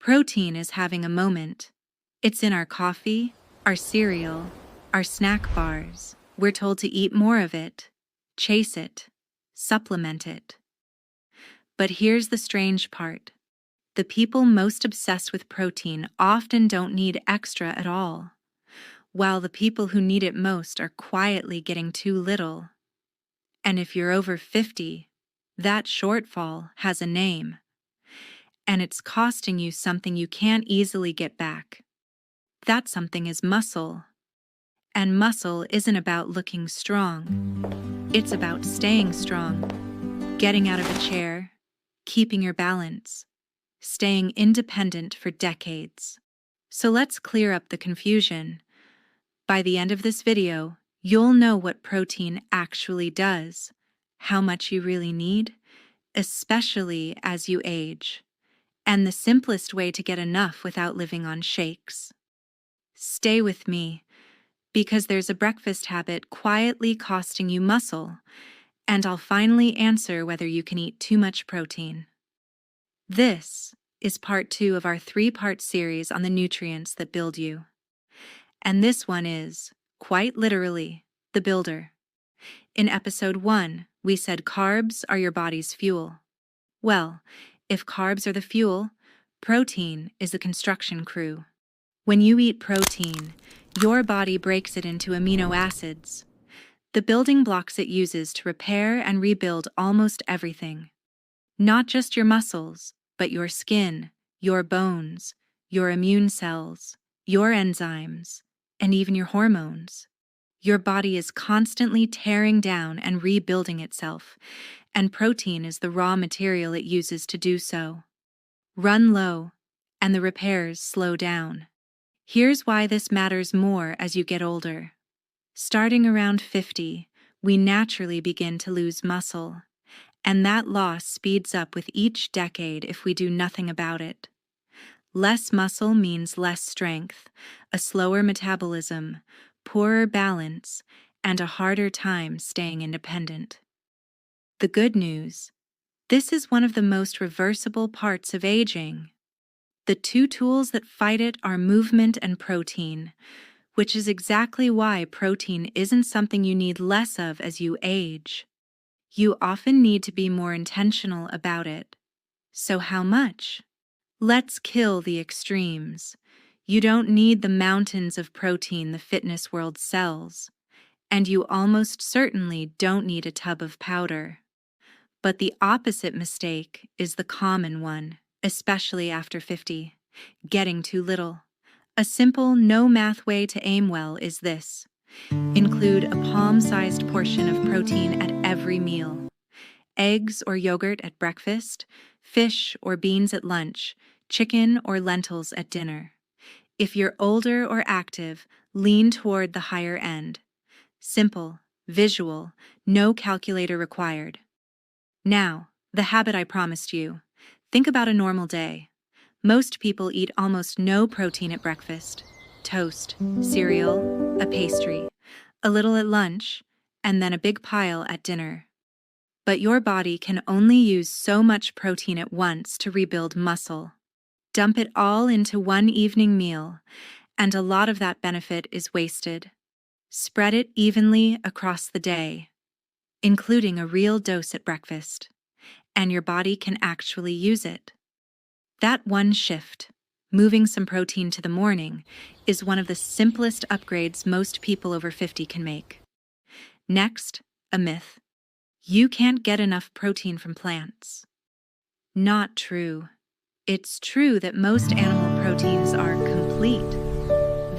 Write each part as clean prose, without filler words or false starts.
Protein is having a moment. It's in our coffee, our cereal, our snack bars. We're told to eat more of it, chase it, supplement it. But here's the strange part. The people most obsessed with protein often don't need extra at all, while the people who need it most are quietly getting too little. And if you're over 50, that shortfall has a name, and it's costing you something you can't easily get back. That something is muscle. And muscle isn't about looking strong. It's about staying strong, getting out of a chair, keeping your balance, staying independent for decades. So let's clear up the confusion. By the end of this video, you'll know what protein actually does, how much you really need, especially as you age, and the simplest way to get enough without living on shakes. Stay with me, because there's a breakfast habit quietly costing you muscle, and I'll finally answer whether you can eat too much protein. This is part 2 of our 3-part series on the nutrients that build you. And this one is, quite literally, the builder. In episode 1, we said carbs are your body's fuel. Well, if carbs are the fuel, protein is the construction crew. When you eat protein, your body breaks it into amino acids, the building blocks it uses to repair and rebuild almost everything. Not just your muscles, but your skin, your bones, your immune cells, your enzymes, and even your hormones. Your body is constantly tearing down and rebuilding itself, and protein is the raw material it uses to do so. Run low, and the repairs slow down. Here's why this matters more as you get older. Starting around 50, we naturally begin to lose muscle, and that loss speeds up with each decade if we do nothing about it. Less muscle means less strength, a slower metabolism, poorer balance, and a harder time staying independent. The good news: this is one of the most reversible parts of aging. The 2 tools that fight it are movement and protein, which is exactly why protein isn't something you need less of as you age. You often need to be more intentional about it. So how much? Let's kill the extremes. You don't need the mountains of protein the fitness world sells, and you almost certainly don't need a tub of powder. But the opposite mistake is the common one, especially after 50, getting too little. A simple, no-math way to aim well is this: include a palm-sized portion of protein at every meal. Eggs or yogurt at breakfast, fish or beans at lunch, chicken or lentils at dinner. If you're older or active, lean toward the higher end. Simple, visual, no calculator required. Now, the habit I promised you. Think about a normal day. Most people eat almost no protein at breakfast. Toast, cereal, a pastry, a little at lunch, and then a big pile at dinner. But your body can only use so much protein at once to rebuild muscle. Dump it all into one evening meal, and a lot of that benefit is wasted. Spread it evenly across the day, including a real dose at breakfast, and your body can actually use it. That one shift, moving some protein to the morning, is one of the simplest upgrades most people over 50 can make. Next, a myth. You can't get enough protein from plants. Not true. It's true that most animal proteins are complete.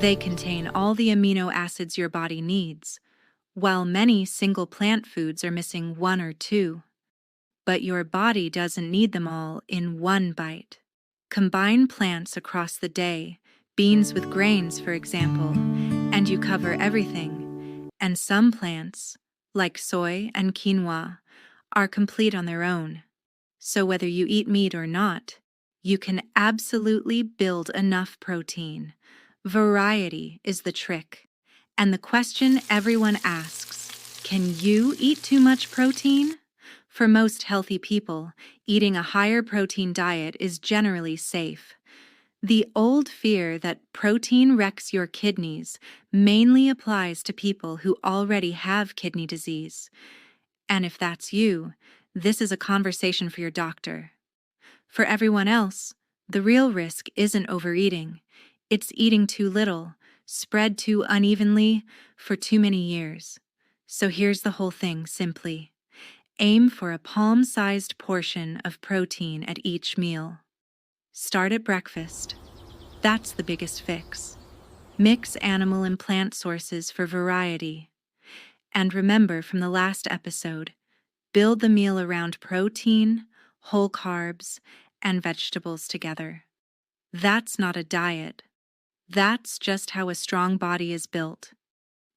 They contain all the amino acids your body needs, while many single plant foods are missing 1 or 2. But your body doesn't need them all in one bite. Combine plants across the day, beans with grains, for example, and you cover everything. And some plants, like soy and quinoa, are complete on their own. So whether you eat meat or not, you can absolutely build enough protein. Variety is the trick. And the question everyone asks, can you eat too much protein? For most healthy people, eating a higher protein diet is generally safe. The old fear that protein wrecks your kidneys mainly applies to people who already have kidney disease. And if that's you, this is a conversation for your doctor. For everyone else, the real risk isn't overeating. It's eating too little, spread too unevenly, for too many years. So here's the whole thing simply. Aim for a palm-sized portion of protein at each meal. Start at breakfast. That's the biggest fix. Mix animal and plant sources for variety. And remember from the last episode, build the meal around protein, whole carbs, and vegetables together. That's not a diet. That's just how a strong body is built.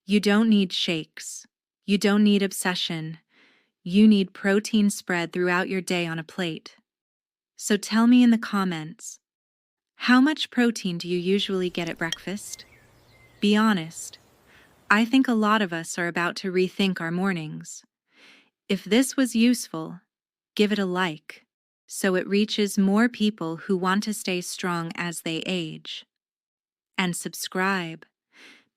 You don't need shakes. You don't need obsession. You need protein spread throughout your day on a plate. So tell me in the comments, how much protein do you usually get at breakfast? Be honest. I think a lot of us are about to rethink our mornings. If this was useful, give it a like, so it reaches more people who want to stay strong as they age. And subscribe,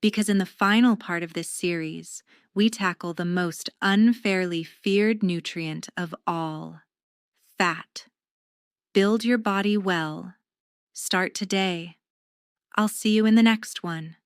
because in the final part of this series, we tackle the most unfairly feared nutrient of all, fat. Build your body well. Start today. I'll see you in the next one.